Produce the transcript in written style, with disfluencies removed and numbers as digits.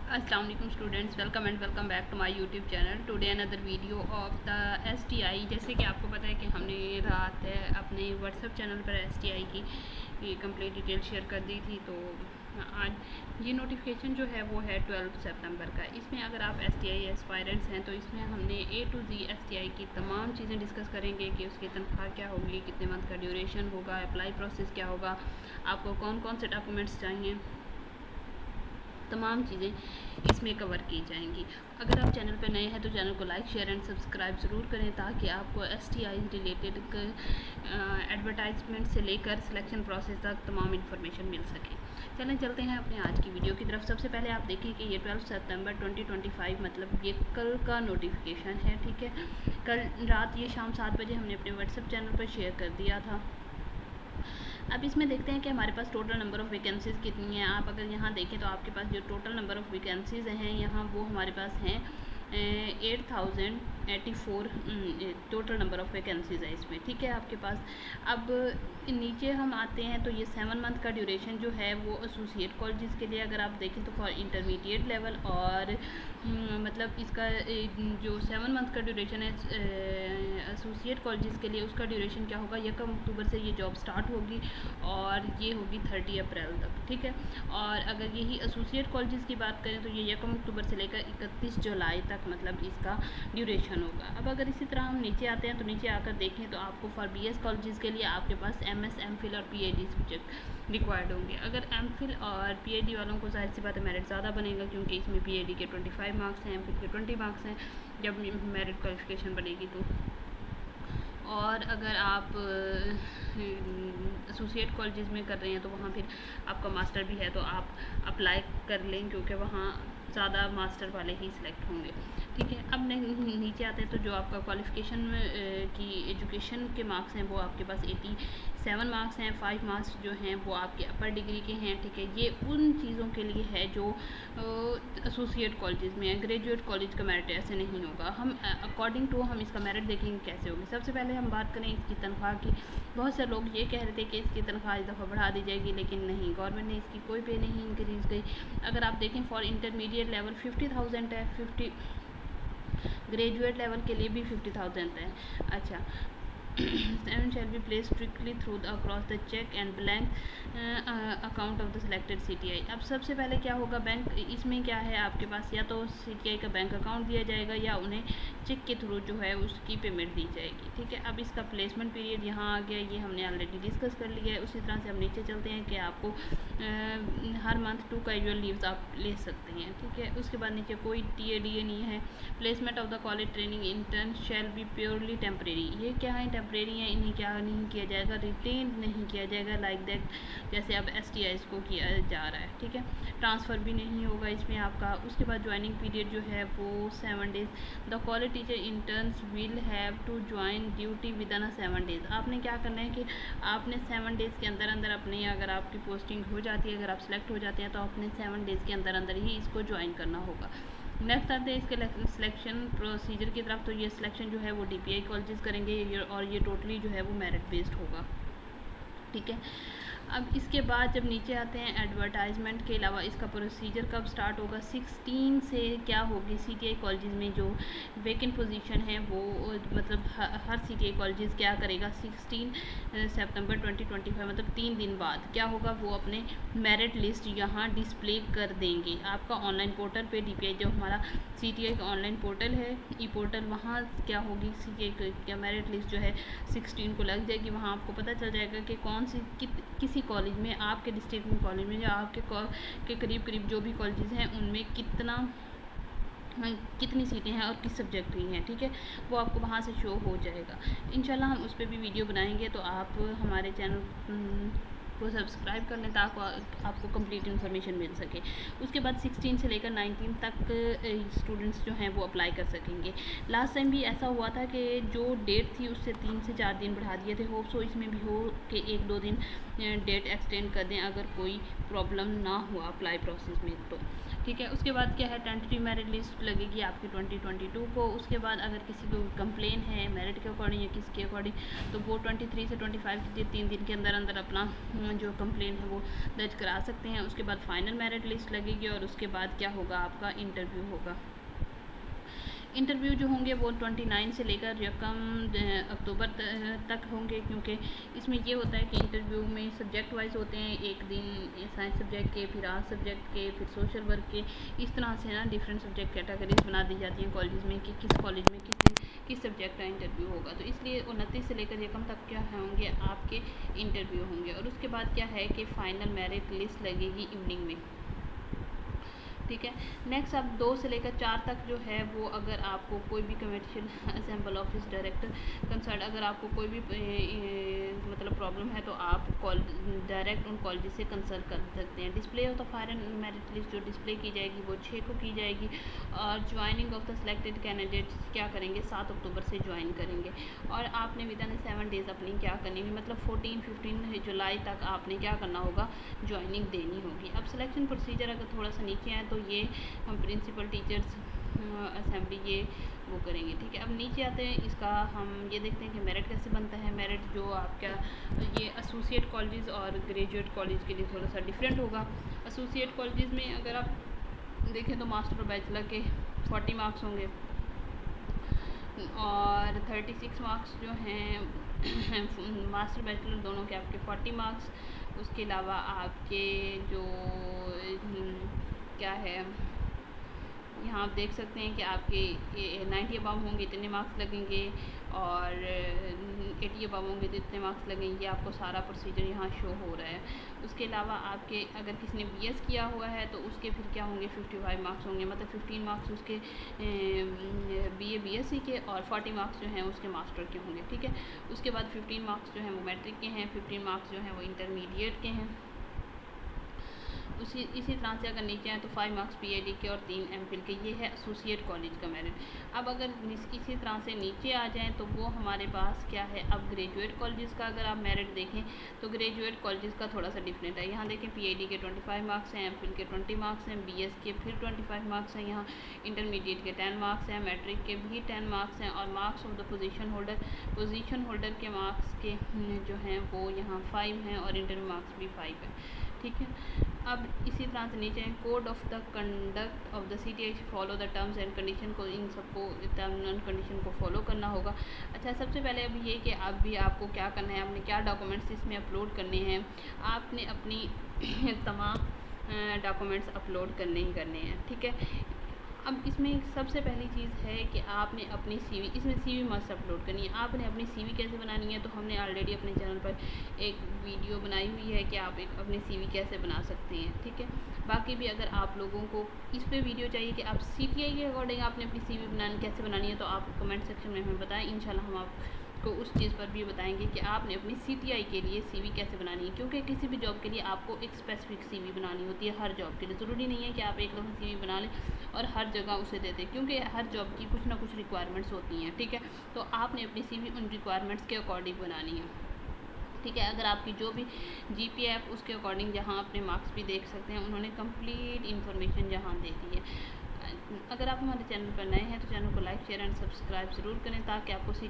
अस्सलाम वालेकुम students, welcome back to my YouTube channel. Today another video of the STI. जैसे कि आपको पता है कि हमने रात अपने व्हाट्सएप चैनल पर एसटीआई की कंप्लीट डिटेल शेयर कर दी थी। तो आज ये नोटिफिकेशन जो है वो है 12 सितंबर का। इसमें अगर आप एसटीआई एस्पायरेंट्स हैं तो इसमें हमने ए टू जी एसटीआई की तमाम चीज़ें डिस्कस करेंगे कि उसकी तनख्वाह क्या होगी, कितने मंथ का ड्यूरेशन होगा, अप्लाई प्रोसेस क्या होगा, आपको कौन कौन से डॉक्यूमेंट्स चाहिए, तमाम चीज़ें इसमें कवर की जाएंगी। अगर आप चैनल पर नए हैं तो चैनल को लाइक शेयर एंड सब्सक्राइब ज़रूर करें ताकि आपको एसटीआई रिलेटेड एडवर्टाइजमेंट से लेकर सिलेक्शन प्रोसेस तक तमाम इन्फॉर्मेशन मिल सके। चलें चलते हैं अपने आज की वीडियो की तरफ। सबसे पहले आप देखें कि ये 12 सितंबर 2025 मतलब ये कल का नोटिफिकेशन है। ठीक है, कल रात ये शाम 7 बजे हमने अपने व्हाट्सएप चैनल पर शेयर कर दिया था। अब इसमें देखते हैं कि हमारे पास टोटल नंबर ऑफ़ वैकेंसीज़ कितनी हैं। आप अगर यहाँ देखें तो आपके पास जो टोटल नंबर ऑफ़ वैकेंसीज़ हैं यहाँ वो हमारे पास हैं 8084 टोटल नंबर ऑफ़ वैकेंसीज़ है इसमें। ठीक है, आपके पास अब नीचे हम आते हैं तो ये 7 मंथ का ड्यूरेशन जो है वो एसोसिएट कॉलेजेस के लिए अगर आप देखें तो फॉर इंटरमीडिएट लेवल और मतलब इसका जो 7 मंथ का ड्यूरेशन है एसोसिएट कॉलेजेस के लिए उसका ड्यूरेशन क्या होगा, 1 अक्टूबर से ये जॉब स्टार्ट होगी और ये होगी 30 अप्रैल तक। ठीक है, और अगर यही एसोसिएट कॉलेजेस की बात करें तो ये 1 अक्टूबर से लेकर 31 जुलाई तक मतलब इसका ड्यूरेशन होगा। अब अगर इसी तरह हम नीचे आते हैं तो नीचे आकर देखें तो आपको फॉर बीएस कॉलेजेस के लिए आपके पास एमएस, एमफिल और पीएचडी सब्जेक्ट रिक्वायर्ड होंगे। अगर एमफिल और पीएचडी वालों को जाहिर सी बात है मेरिट ज़्यादा बनेगा क्योंकि इसमें पीएचडी के 25 मार्क्स हैं, एमफिल के 20 मार्क्स हैं जब मेरिट क्वालिफिकेशन बनेगी तो। और अगर आप एसोसिएट कॉलेजेस में कर रहे हैं तो वहाँ फिर आपका मास्टर भी है तो आप अप्लाई कर लें क्योंकि वहाँ ज़्यादा मास्टर वाले ही सिलेक्ट होंगे। ठीक है, अब नीचे आते हैं तो जो आपका क्वालिफ़िकेशन की एजुकेशन के मार्क्स हैं वो आपके पास 87 मार्क्स हैं। 5 मार्क्स जो हैं वो आपके अपर डिग्री के हैं। ठीक है, ये उन चीज़ों के लिए है जो एसोसिएट कॉलेजेस में है। ग्रेजुएट कॉलेज का मेरिट ऐसे नहीं होगा। हम अकॉर्डिंग टू हम इसका मेरिट देखेंगे कैसे होगी। सबसे पहले हम बात करें इसकी तनख्वाह की। बहुत से लोग ये कह रहे थे कि इसकी तनख्वाह इस दफ़ा बढ़ा दी जाएगी, लेकिन नहीं, गवर्नमेंट ने इसकी कोई पे नहीं इंक्रीज़ की। अगर आप देखें फॉर इंटरमीडिएट लेवल 50,000 है, 50 ग्रेजुएट लेवल के लिए भी 50,000 है। अच्छा, seven shall be place strictly through across the check and blank account of the selected CTI. अब सबसे पहले क्या होगा, बैंक इसमें क्या है आपके पास या तो सीटीआई का बैंक अकाउंट दिया जाएगा या उन्हें चेक के थ्रू जो है उसकी पेमेंट दी जाएगी। ठीक है, अब इसका प्लेसमेंट पीरियड यहाँ आ गया, ये हमने ऑलरेडी डिस्कस कर लिया है। उसी तरह से हम नीचे चलते हैं कि आपको हर मंथ 2 कैजुअल लीव्स आप ले सकते हैं। ठीक है, उसके बाद नीचे कोई टीएडीए नहीं है। Placement of the college training intern shall be purely temporary. ये क्या है, टेम्परेरी है, इन्हें क्या नहीं किया जाएगा, रिटेन नहीं किया जाएगा लाइक दैट जैसे अब एसटीआईज को किया जा रहा है। ठीक है, ट्रांसफ़र भी नहीं होगा इसमें आपका। उसके बाद ज्वाइनिंग पीरियड जो है वो 7 days. The college teacher interns will have to join duty within 7 days. आपने क्या करना है कि आपने 7 डेज़ के अंदर अंदर अपने, अगर आपकी पोस्टिंग हो जाती है, अगर आप सेलेक्ट हो जाते हैं तो अपने 7 डेज़ के अंदर अंदर ही इसको ज्वाइन करना होगा। नेक्स्ट आते हैं इसके सिलेक्शन प्रोसीजर की तरफ। तो ये सिलेक्शन जो है वो डीपीआई कॉलेजेस करेंगे और ये टोटली जो है वो मेरिट बेस्ड होगा। ठीक है, अब इसके बाद जब नीचे आते हैं एडवर्टाइजमेंट के अलावा इसका प्रोसीजर कब स्टार्ट होगा, 16 से क्या होगी सीटीआई कॉलेजेस में जो वेकेंट पोजीशन है वो मतलब हर सीटीआई कॉलेजेस क्या करेगा, 16 सितंबर 2025 मतलब 3 दिन बाद क्या होगा, वो अपने मेरिट लिस्ट यहाँ डिस्प्ले कर देंगे आपका ऑनलाइन पोर्टल पे। डीपीआई जो हमारा सीटीआई का ऑनलाइन पोर्टल है, ई पोर्टल, वहाँ क्या होगी सीटीआई का मेरिट लिस्ट जो है 16 को लग जाएगी। वहाँ आपको पता चल जाएगा कि कौन सी किसी कॉलेज में, आपके डिस्ट्रिक्ट में कॉलेज में या आपके करीब करीब जो भी कॉलेजेस हैं उनमें कितनी सीटें हैं और किस सब्जेक्ट की हैं। ठीक है, वो आपको वहाँ से शो हो जाएगा। इंशाल्लाह हम उस पर भी वीडियो बनाएंगे तो आप हमारे चैनल को सब्सक्राइब कर लें ताकि आपको कंप्लीट इन्फॉर्मेशन मिल सके। उसके बाद 16 से लेकर 19 तक स्टूडेंट्स जो हैं वो अप्लाई कर सकेंगे। लास्ट टाइम भी ऐसा हुआ था कि जो डेट थी उससे 3 से 4 दिन बढ़ा दिए थे। होप सो इसमें भी हो कि 1-2 दिन डेट एक्सटेंड कर दें अगर कोई प्रॉब्लम ना हो अप्लाई प्रोसेस में तो। ठीक है, उसके बाद क्या है, टेंटेटिव मेरिट लिस्ट लगेगी आपकी 2022 को। उसके बाद अगर किसी को कंप्लेन है मेरिट के अकॉर्डिंग या किसके अकॉर्डिंग, तो वो 23 से 25 के 3 दिन के अंदर अंदर अपना जो कंप्लेन है वो दर्ज करा सकते हैं। उसके बाद फाइनल मेरिट लिस्ट लगेगी और उसके बाद क्या होगा, आपका इंटरव्यू होगा। इंटरव्यू जो होंगे वो 29 से लेकर यकम अक्टूबर तक होंगे, क्योंकि इसमें ये होता है कि इंटरव्यू में सब्जेक्ट वाइज होते हैं, एक दिन साइंस सब्जेक्ट के, फिर आर्ट्स सब्जेक्ट के, फिर सोशल वर्क के, इस तरह से ना डिफरेंट सब्जेक्ट कैटेगरीज बना दी जाती हैं कॉलेज में कि किस कॉलेज में किस दिन किस सब्जेक्ट का इंटरव्यू होगा। तो इसलिए 29 से लेकर यकम तक क्या होंगे आपके इंटरव्यू होंगे। और उसके बाद क्या है कि फ़ाइनल मेरिट लिस्ट लगेगी इवनिंग में। ठीक है, नेक्स्ट अब 2 से लेकर 4 तक जो है वो, अगर आपको कोई भी commercial assemble office director concern, अगर आपको कोई भी मतलब प्रॉब्लम है तो आप डायरेक्ट उन कॉलेज से कंसल्ट कर सकते हैं। Display of the final merit list जो डिस्प्ले की जाएगी वो 6 को की जाएगी। और joining of the selected candidates क्या करेंगे, 7 अक्टूबर से ज्वाइन करेंगे। और आपने विद इन 7 डेज़ अपनी क्या करनी है, मतलब 14-15 जुलाई तक आपने क्या करना होगा, ज्वाइनिंग देनी होगी। अब सिलेक्शन प्रोसीजर अगर थोड़ा सा नीचे आए तो ये हम प्रिंसिपल टीचर्स असेंबली ये वो करेंगे। ठीक है, अब नीचे आते हैं, इसका हम ये देखते हैं कि मेरिट कैसे बनता है। मेरिट जो आपका ये एसोसिएट कॉलेज और ग्रेजुएट कॉलेज के लिए थोड़ा सा डिफरेंट होगा। एसोसिएट कॉलेज में अगर आप देखें तो मास्टर और बैचलर के 40 मार्क्स होंगे और 36 मार्क्स जो हैं मास्टर बैचलर दोनों के आपके 40 मार्क्स। उसके अलावा आपके जो क्या है, यहाँ आप देख सकते हैं कि आपके 90 अबाव होंगे इतने मार्क्स लगेंगे और 80 अबाव होंगे तो इतने मार्क्स लगेंगे। आपको सारा प्रोसीजर यहाँ शो हो रहा है। उसके अलावा आपके अगर किसी ने बीएस किया हुआ है तो उसके फिर क्या होंगे, 55 मार्क्स होंगे, मतलब 15 मार्क्स उसके बीएससी के और 40 मार्क्स जो हैं उसके मास्टर के होंगे। ठीक है, उसके बाद 15 मार्क्स जो हैं वो मैट्रिक के हैं, 15 मार्क्स जो हैं वो इंटरमीडिएट के हैं। इसी तरह से अगर नीचे आए तो 5 मार्क्स पीएडी के और 3 एमफिल के। ये है एसोसिएट कॉलेज का मेरिट। अब अगर इसी तरह से नीचे आ जाएं तो वो हमारे पास क्या है, अब ग्रेजुएट कॉलेजेस का अगर आप मेरिट देखें तो ग्रेजुएट कॉलेजेस का थोड़ा सा डिफरेंट है। यहाँ देखें पीएडी के 25 मार्क्स हैं, एमफिल के 20 मार्क्स हैं, बीएस के फिर 25 मार्क्स हैं, यहाँ इंटरमीडिएट के 10 मार्क्स हैं, मैट्रिक के भी 10 मार्क्स हैं और marks of the position holder के मार्क्स के जो हैं वो यहाँ 5 हैं और इंटरव्यू मार्क्स भी 5 हैं। ठीक है, अब इसी तरह से नीचे code of the conduct of the CTI follow the terms and condition को, इन सबको टर्म एंड कंडीशन को फॉलो करना होगा। अच्छा, सबसे पहले अभी ये कि अभी आपको क्या करना है, आपने क्या डॉक्यूमेंट्स इसमें अपलोड करने हैं। आपने अपनी तमाम डॉक्यूमेंट्स अपलोड करने ही करने हैं। ठीक है, अब इसमें सबसे पहली चीज़ है कि आपने अपनी सीवी, इसमें सीवी मस्ट अपलोड करनी है। आपने अपनी सीवी कैसे बनानी है, तो हमने ऑलरेडी अपने चैनल पर एक वीडियो बनाई हुई है कि आप अपनी सीवी कैसे बना सकते हैं। ठीक है, बाकी भी अगर आप लोगों को इस पे वीडियो चाहिए कि आप सीटीआई के अकॉर्डिंग आपने अपनी सीवी कैसे बनानी है, तो आप कमेंट सेक्शन में हमें बताएं। इंशाल्लाह हम आपको उस चीज़ पर भी बताएंगे कि आपने अपनी सीटीआई के लिए सीवी कैसे बनानी है, क्योंकि किसी भी जॉब के लिए आपको एक स्पेसिफिक सीवी बनानी होती है। हर जॉब के लिए ज़रूरी नहीं है कि आप एक दफ़ा सीवी बना लें और हर जगह उसे दे दें, क्योंकि हर जॉब की कुछ ना कुछ रिक्वायरमेंट्स होती हैं। ठीक है, तो आपने अपनी सीवी उन रिक्वायरमेंट्स के अकॉर्डिंग बनानी है। ठीक है, अगर आपकी जो भी जीपीए है उसके अकॉर्डिंग जहाँ अपने मार्क्स भी देख सकते हैं, उन्होंने कंप्लीट इन्फॉर्मेशन जहाँ दे दी है। अगर आप हमारे चैनल पर नए हैं तो चैनल को लाइक शेयर एंड सब्सक्राइब ज़रूर करें ताकि आपको